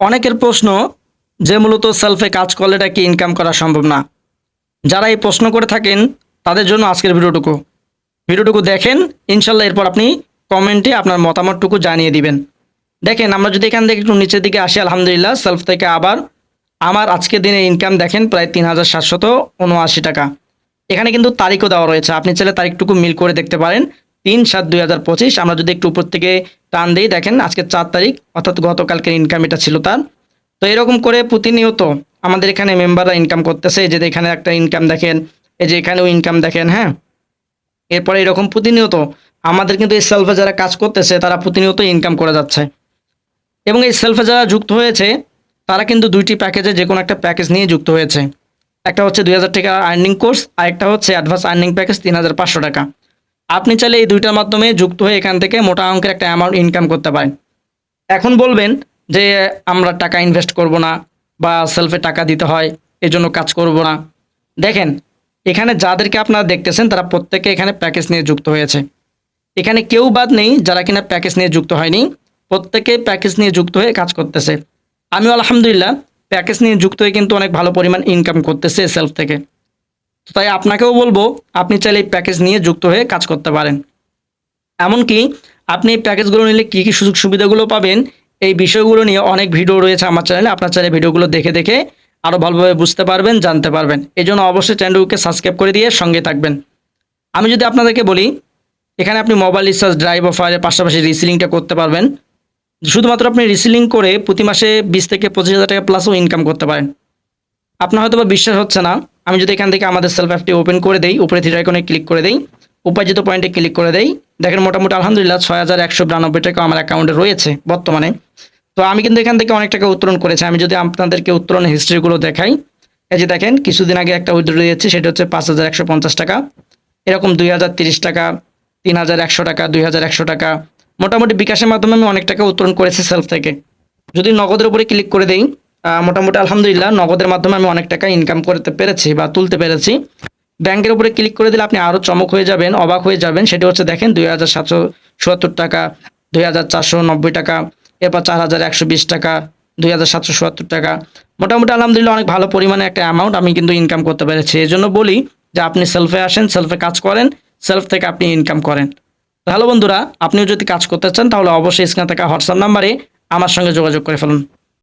অনেকের প্রশ্ন যে মূলত সেলফে কাজ করলে এটা কি ইনকাম করা সম্ভব না। যারা এই প্রশ্ন করে থাকেন তাদের জন্য আজকের ভিডিওটুকু দেখেন, ইনশাল্লাহ এরপর আপনি কমেন্টে আপনার মতামতটুকু জানিয়ে দিবেন। দেখেন, আমরা যদি এখান থেকে একটু নিচের দিকে আসি, আলহামদুলিল্লাহ সেলফ থেকে আবার আমার আজকের দিনে ইনকাম দেখেন প্রায় ৩,৭৭৯ টাকা। এখানে কিন্তু তারিখও দেওয়া রয়েছে, আপনি চাইলে তারিখটুকু মিল করে দেখতে পারেন। ৩/৭/২০২৫। আমরা যদি একটু উপর থেকে টান দিই, দেখেন আজকে ৪ তারিখ, অর্থাৎ গতকালকের ইনকাম এটা ছিল তার। তো এরকম করে প্রতিনিয়ত আমাদের এখানে মেম্বাররা ইনকাম করতেছে। এই যে এখানে একটা ইনকাম দেখেন, এই যে এখানেও ইনকাম দেখেন। হ্যাঁ, এরপরে এরকম প্রতিনিয়ত আমাদের কিন্তু এই সেলফে যারা কাজ করতেছে তারা প্রতিনিয়ত ইনকাম করে যাচ্ছে। এবং এই সেলফে যারা যুক্ত হয়েছে তারা কিন্তু দুইটি প্যাকেজে যে কোনো একটা প্যাকেজ নিয়ে যুক্ত হয়েছে। একটা হচ্ছে ২,০০০ টাকা আর্নিং কোর্স, আর একটা হচ্ছে অ্যাডভান্স আর্নিং প্যাকেজ ৩,৫০০ টাকা। আপনি চাইলে এই দুইটার মাধ্যমে যুক্ত হয়ে এখান থেকে মোটা অঙ্কের একটা অ্যামাউন্ট ইনকাম করতে পারেন। এখন বলবেন যে আমরা টাকা ইনভেস্ট করব না বা সেলফে টাকা দিতে হয় এজন্য কাজ করব না। দেখেন, এখানে যাদেরকে আপনারা দেখতেছেন তারা প্রত্যেকে এখানে প্যাকেজ নিয়ে যুক্ত হয়েছে। এখানে কেউ বাদ নেই যারা কিনা প্যাকেজ নিয়ে যুক্ত হয়নি, প্রত্যেকে প্যাকেজ নিয়ে যুক্ত হয়ে কাজ করতেছে। আমিও আলহামদুলিল্লাহ প্যাকেজ নিয়ে যুক্ত হয়ে কিন্তু অনেক ভালো পরিমাণ ইনকাম করতেছে সেলফ থেকে। তো তাই আপনাকেও বলবো আপনি চাইলে এই প্যাকেজ নিয়ে যুক্ত হয়ে কাজ করতে পারেন। এমনকি আপনি এই প্যাকেজগুলো নিলে কী কী সুযোগ সুবিধাগুলো পাবেন এই বিষয়গুলো নিয়ে অনেক ভিডিও রয়েছে আমার চ্যানেলে। আপনার চাইলে ভিডিওগুলো দেখে দেখে আরও ভালোভাবে বুঝতে পারবেন, জানতে পারবেন। এই জন্য অবশ্যই চ্যানেলকে সাবস্ক্রাইব করে দিয়ে সঙ্গে থাকবেন। আমি যদি আপনাদেরকে বলি, এখানে আপনি মোবাইল রিচার্জ, ড্রাইভ অফারের পাশাপাশি রিসেলিংটা করতে পারবেন। শুধুমাত্র আপনি রিসেলিং করে প্রতি মাসে 20 থেকে 25,000 টাকা প্লাসও ইনকাম করতে পারেন। আপনার হয়তো বা বিশ্বাস হচ্ছে না, আমি যদি এখান থেকে আমাদের সেলফ অ্যাপটি ওপেন করে দেই, উপরে থ্রি আইকনে ক্লিক করে দেই, উপার্জিত পয়েন্টে ক্লিক করে দেই, দেখেন মোটামুটি আলহামদুলিল্লাহ 6,192 টাকা আমার অ্যাকাউন্টে রয়েছে বর্তমানে। তো আমি কিন্তু এখান থেকে অনেক টাকা উত্তোলন করেছি। আমি যদি আপনাদেরকে উত্তোলনের হিস্ট্রিগুলো দেখাই, এই যে দেখেন কিছুদিন আগে একটা উইথড্র দিয়েছি, সেটা হচ্ছে 5,150 টাকা। এরকম 2,030 টাকা, 3,100 টাকা, 2,100 টাকা, মোটামুটি বিকাশের মাধ্যমে আমি অনেক টাকা উত্তোলন করেছি সেলফ থেকে। যদি নগদের উপরে ক্লিক করে দেই, মোটামুটি আলহামদুলিল্লাহ নগদের মাধ্যমে আমি অনেক টাকা ইনকাম করতে পেরেছি বা তুলতে পেরেছি। ব্যাংকের উপরে ক্লিক করে দিলে আপনি আরও চমক হয়ে যাবেন, অবাক হয়ে যাবেন। সেটি হচ্ছে দেখেন 2,777 টাকা, 2,490 টাকা, এরপর 4,120 টাকা, 2,777 টাকা। মোটামুটি আলহামদুলিল্লাহ অনেক ভালো পরিমাণে একটা অ্যামাউন্ট আমি কিন্তু ইনকাম করতে পেরেছি। এই জন্য বলি যে আপনি সেলফে আসেন, সেলফে কাজ করেন, সেলফ থেকে আপনি ইনকাম করেন। হ্যালো বন্ধুরা, আপনিও যদি কাজ করতে চান তাহলে অবশ্যই স্ক্রিনে থাকা হোয়াটসঅ্যাপ নাম্বারে আমার সঙ্গে যোগাযোগ করে ফেলুন।